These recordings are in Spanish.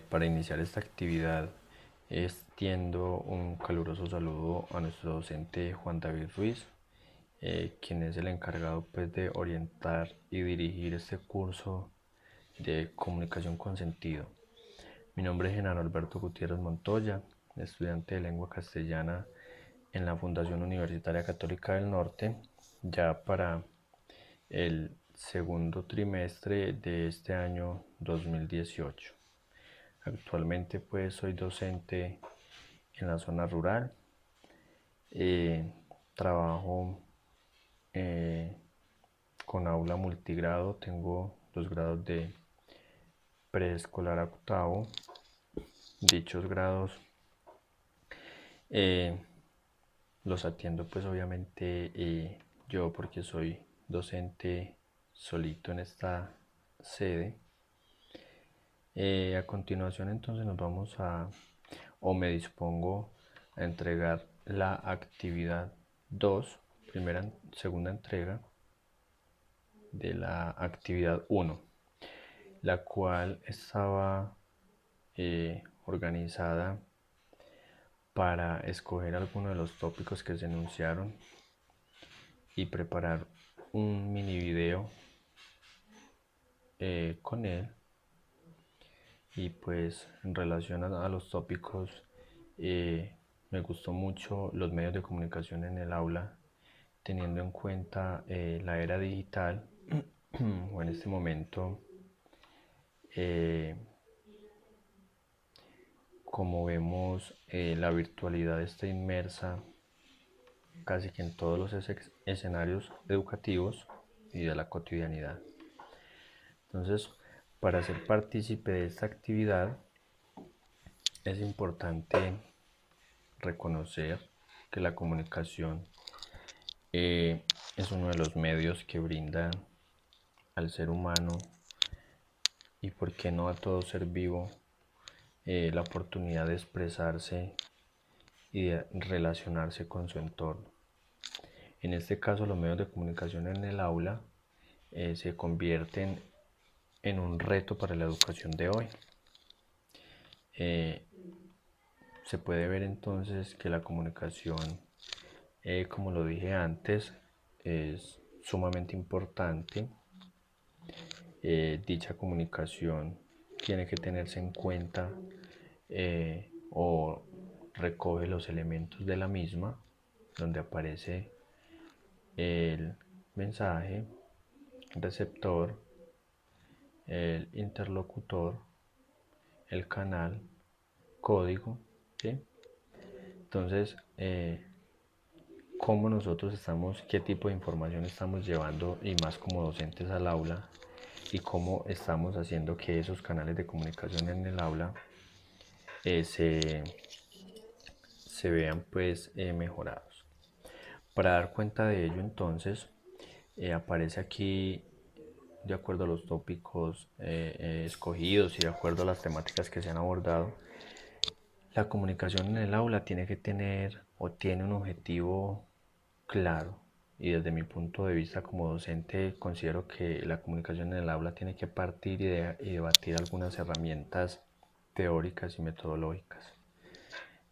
Para iniciar esta actividad extiendo un caluroso saludo a nuestro docente Juan David Ruiz, quien es el encargado pues, de orientar y dirigir este curso de comunicación con sentido. Mi nombre es Genaro Alberto Gutiérrez Montoya, estudiante de lengua castellana en la Fundación Universitaria Católica del Norte, ya para el segundo trimestre de este año 2018. Actualmente pues soy docente en la zona rural. Trabajo con aula multigrado. Tengo los grados de preescolar a octavo. Dichos grados los atiendo pues obviamente yo, porque soy docente solito en esta sede. A continuación entonces me dispongo a entregar la actividad 2, segunda entrega de la actividad 1, la cual estaba organizada para escoger algunos de los tópicos que se enunciaron y preparar un mini video con él. Y pues en relación a los tópicos, me gustó mucho los medios de comunicación en el aula, teniendo en cuenta la era digital o en este momento, como vemos, la virtualidad está inmersa casi que en todos los escenarios educativos y de la cotidianidad. Entonces, para ser partícipe de esta actividad es importante reconocer que la comunicación es uno de los medios que brinda al ser humano, y por qué no a todo ser vivo, la oportunidad de expresarse y de relacionarse con su entorno. En este caso, los medios de comunicación en el aula se convierten en un reto para la educación de hoy. Se puede ver entonces que la comunicación, como lo dije antes, es sumamente importante. Dicha comunicación tiene que tenerse en cuenta o recoge los elementos de la misma, donde aparece el mensaje, receptor, el interlocutor, el canal, código, ¿sí? Entonces, cómo nosotros qué tipo de información estamos llevando, y más como docentes, al aula, y cómo estamos haciendo que esos canales de comunicación en el aula se vean pues mejorados. Para dar cuenta de ello entonces, aparece aquí, de acuerdo a los tópicos escogidos y de acuerdo a las temáticas que se han abordado, la comunicación en el aula tiene que tener o tiene un objetivo claro. Y desde mi punto de vista como docente, considero que la comunicación en el aula tiene que partir y debatir algunas herramientas teóricas y metodológicas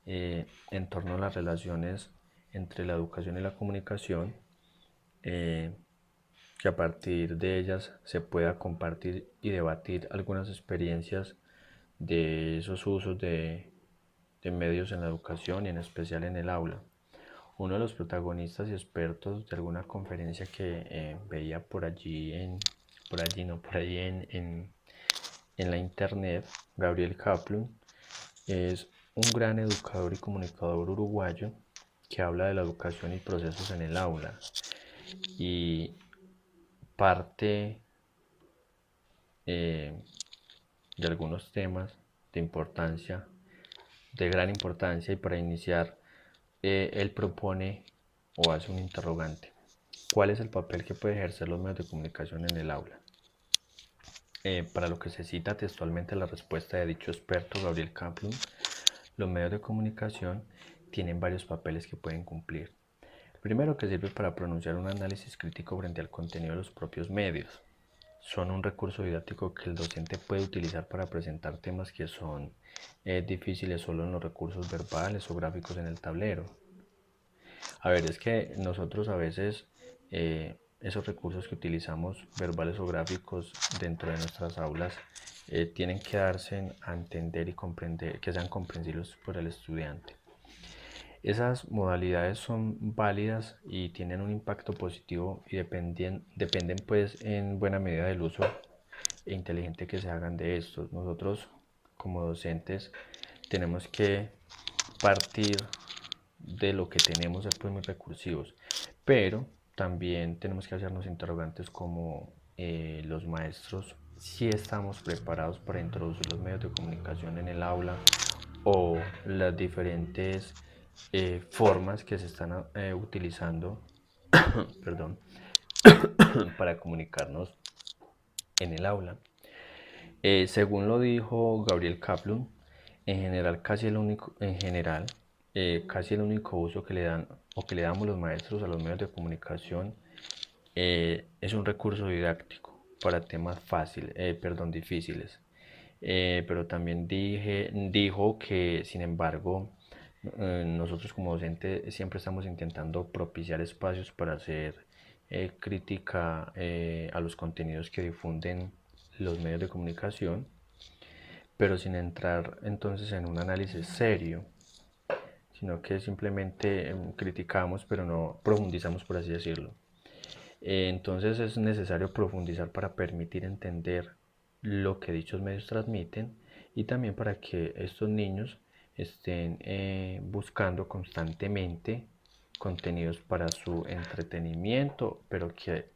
en torno a las relaciones entre la educación y la comunicación, que a partir de ellas se pueda compartir y debatir algunas experiencias de esos usos de medios en la educación y en especial en el aula. Uno de los protagonistas y expertos de alguna conferencia que veía por allí en la internet, Gabriel Kaplan, es un gran educador y comunicador uruguayo que habla de la educación y procesos en el aula, y parte de algunos temas de gran importancia, y para iniciar, él propone o hace un interrogante: ¿cuál es el papel que puede ejercer los medios de comunicación en el aula? Para lo que se cita textualmente la respuesta de dicho experto, Gabriel Kaplan, los medios de comunicación tienen varios papeles que pueden cumplir. El primero, que sirve para pronunciar un análisis crítico frente al contenido de los propios medios. son un recurso didáctico que el docente puede utilizar para presentar temas que son difíciles solo en los recursos verbales o gráficos en el tablero. A ver, es que nosotros a veces esos recursos que utilizamos, verbales o gráficos, dentro de nuestras aulas, tienen que darse a entender y comprender, que sean comprensibles por el estudiante. Esas modalidades son válidas y tienen un impacto positivo y dependen pues en buena medida del uso inteligente que se hagan de estos. Nosotros como docentes tenemos que partir de lo que tenemos, ser pues muy recursivos, pero también tenemos que hacernos interrogantes como los maestros, si estamos preparados para introducir los medios de comunicación en el aula o las diferentes formas que se están utilizando perdón, para comunicarnos en el aula. Según lo dijo Gabriel Kaplan, casi el único uso que le dan o que le damos los maestros a los medios de comunicación es un recurso didáctico para temas difíciles. Pero también dijo que, sin embargo, nosotros como docentes siempre estamos intentando propiciar espacios para hacer crítica a los contenidos que difunden los medios de comunicación, pero sin entrar entonces en un análisis serio, sino que simplemente criticamos, pero no profundizamos, por así decirlo. Entonces es necesario profundizar para permitir entender lo que dichos medios transmiten y también para que estos niños estén buscando constantemente contenidos para su entretenimiento, pero que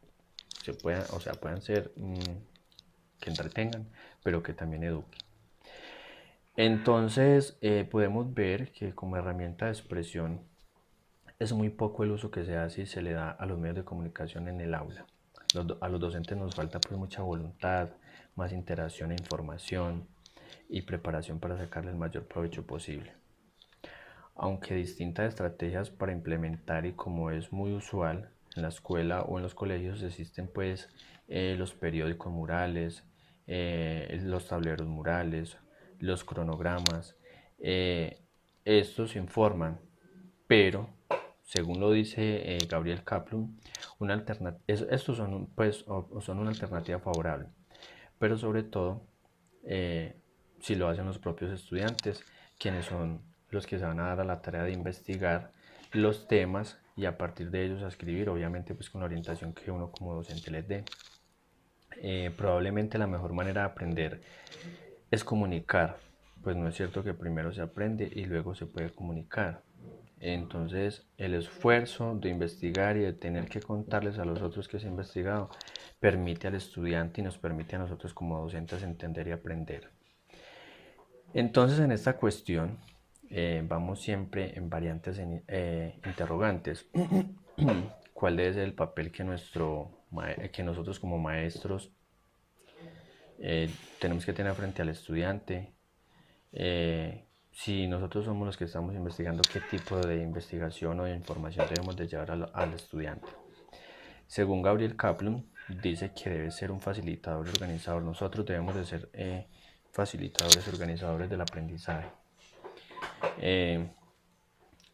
puedan ser que entretengan, pero que también eduquen. Entonces podemos ver que como herramienta de expresión es muy poco el uso que se hace y se le da a los medios de comunicación en el aula. A los docentes nos falta pues mucha voluntad, más interacción e información y preparación para sacarle el mayor provecho posible. Aunque distintas estrategias para implementar, y como es muy usual en la escuela o en los colegios, existen pues los periódicos murales, los tableros murales, los cronogramas. Estos informan, pero según lo dice Gabriel Kaplan, estos son, pues, son una alternativa favorable, pero sobre todo si lo hacen los propios estudiantes, quienes son los que se van a dar a la tarea de investigar los temas y a partir de ellos a escribir, obviamente pues con la orientación que uno como docente les dé. Probablemente la mejor manera de aprender es comunicar, pues no es cierto que primero se aprende y luego se puede comunicar. Entonces el esfuerzo de investigar y de tener que contarles a los otros que se ha investigado permite al estudiante y nos permite a nosotros como docentes entender y aprender. Entonces en esta cuestión vamos siempre en variantes interrogantes. ¿Cuál debe ser el papel que nosotros como maestros tenemos que tener frente al estudiante? Si nosotros somos los que estamos investigando, ¿qué tipo de investigación o de información debemos de llevar al estudiante? Según Gabriel Kaplan, dice que debe ser un facilitador y organizador. Nosotros debemos de ser facilitadores y organizadores del aprendizaje.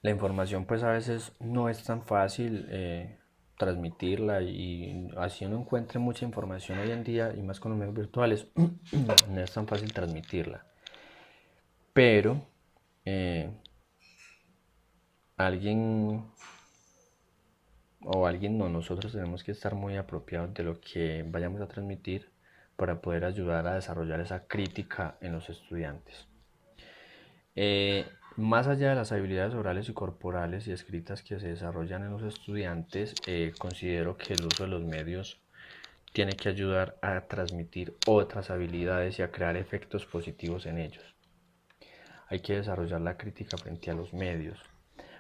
La información pues a veces no es tan fácil transmitirla, y así uno encuentre mucha información hoy en día y más con los medios virtuales no es tan fácil transmitirla, pero nosotros tenemos que estar muy apropiados de lo que vayamos a transmitir para poder ayudar a desarrollar esa crítica en los estudiantes. Más allá de las habilidades orales y corporales y escritas que se desarrollan en los estudiantes, considero que el uso de los medios tiene que ayudar a transmitir otras habilidades y a crear efectos positivos en ellos. Hay que desarrollar la crítica frente a los medios.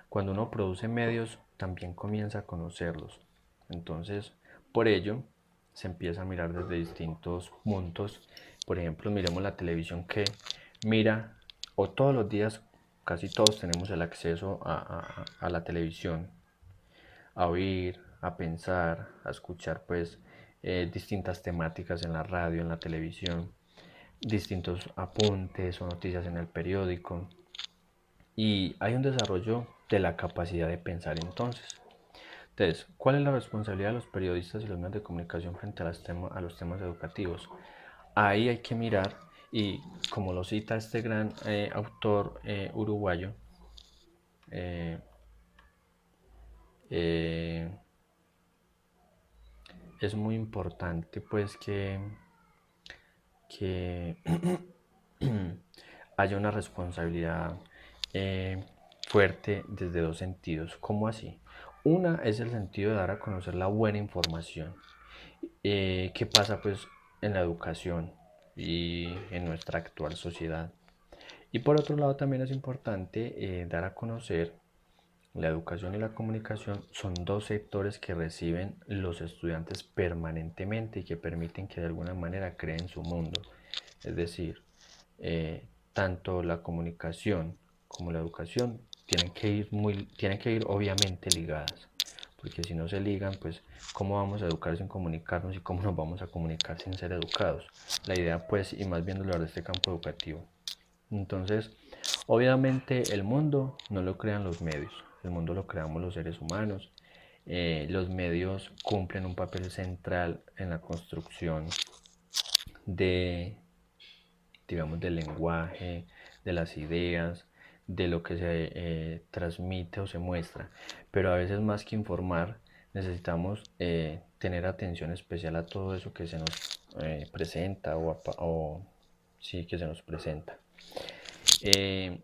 Cuando uno produce medios, también comienza a conocerlos. Entonces, por ello, se empieza a mirar desde distintos puntos. Por ejemplo, miremos la televisión que mira, o todos los días, casi todos tenemos el acceso a la televisión, a oír, a pensar, a escuchar pues distintas temáticas en la radio, en la televisión, distintos apuntes o noticias en el periódico. Y hay un desarrollo de la capacidad de pensar entonces, ¿cuál es la responsabilidad de los periodistas y los medios de comunicación frente a los temas educativos? Ahí hay que mirar, y como lo cita este gran autor uruguayo, eh, eh, es muy importante pues que haya una responsabilidad eh, fuerte desde dos sentidos. ¿Cómo así? Una es el sentido de dar a conocer la buena información. ¿Qué pasa pues en la educación y en nuestra actual sociedad? Y por otro lado también es importante dar a conocer la educación y la comunicación son dos sectores que reciben los estudiantes permanentemente y que permiten que de alguna manera creen su mundo. Es decir, tanto la comunicación como la educación tienen que ir obviamente ligadas, porque si no se ligan, pues cómo vamos a educar sin comunicarnos y cómo nos vamos a comunicar sin ser educados. La idea pues, y más viendo de este campo educativo. Entonces, obviamente el mundo no lo crean los medios, el mundo lo creamos los seres humanos. Los medios cumplen un papel central en la construcción de, digamos, del lenguaje, de las ideas, de lo que se transmite o se muestra. Pero a veces más que informar, necesitamos tener atención especial a todo eso que se nos presenta o sí que se nos presenta. Eh,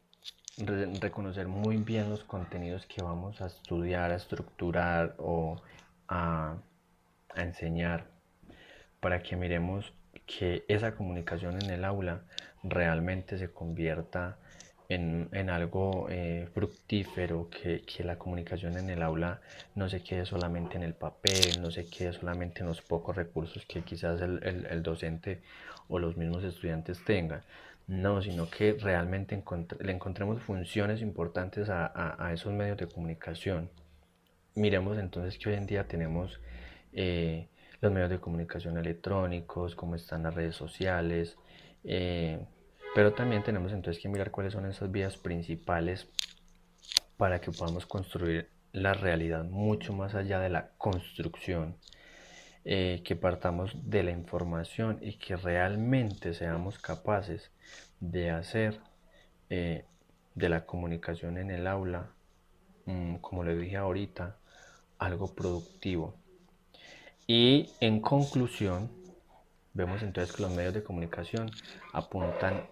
reconocer muy bien los contenidos que vamos a estudiar, a estructurar o a, a enseñar para que miremos que esa comunicación en el aula realmente se convierta en algo fructífero, que la comunicación en el aula no se quede solamente en el papel, no se quede solamente en los pocos recursos que quizás el docente o los mismos estudiantes tengan, no, sino que realmente le encontremos funciones importantes a esos medios de comunicación. Miremos entonces que hoy en día tenemos eh, los medios de comunicación electrónicos, cómo están las redes sociales, eh, pero también tenemos entonces que mirar cuáles son esas vías principales para que podamos construir la realidad mucho más allá de la construcción, que partamos de la información y que realmente seamos capaces de hacer eh, de la comunicación en el aula, como le dije ahorita, algo productivo. Y en conclusión, vemos entonces que los medios de comunicación apuntan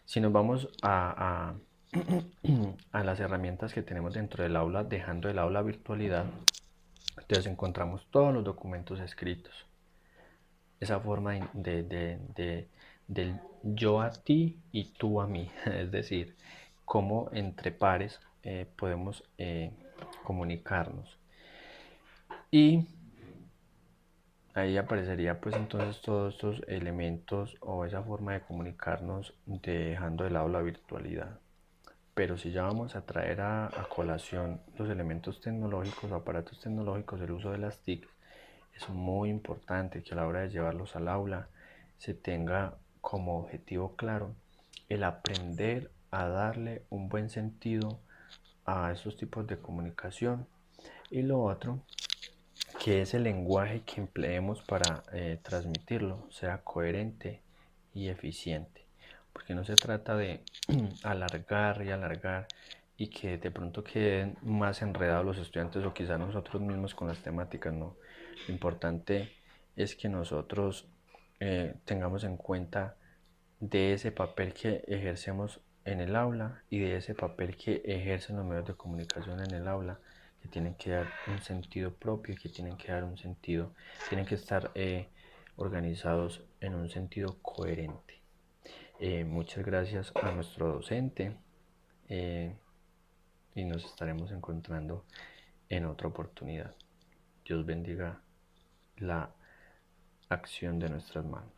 si nos vamos a las herramientas que tenemos dentro del aula, dejando el aula virtualidad, entonces encontramos todos los documentos escritos. Esa forma del yo a ti y tú a mí, es decir, cómo entre pares podemos comunicarnos. Y ahí aparecería pues entonces todos estos elementos o esa forma de comunicarnos dejando de lado la virtualidad. Pero si ya vamos a traer a colación los elementos tecnológicos, aparatos tecnológicos, el uso de las TIC, es muy importante que a la hora de llevarlos al aula se tenga como objetivo claro el aprender a darle un buen sentido a esos tipos de comunicación. Y lo otro, que ese lenguaje que empleemos para transmitirlo sea coherente y eficiente, porque no se trata de alargar y alargar y que de pronto queden más enredados los estudiantes o quizás nosotros mismos con las temáticas, no. Lo importante es que nosotros tengamos en cuenta de ese papel que ejercemos en el aula y de ese papel que ejercen los medios de comunicación en el aula, que tienen que dar un sentido propio y que tienen que dar un sentido, tienen que estar organizados en un sentido coherente. Muchas gracias a nuestro docente eh, y nos estaremos encontrando en otra oportunidad. Dios bendiga la acción de nuestras manos.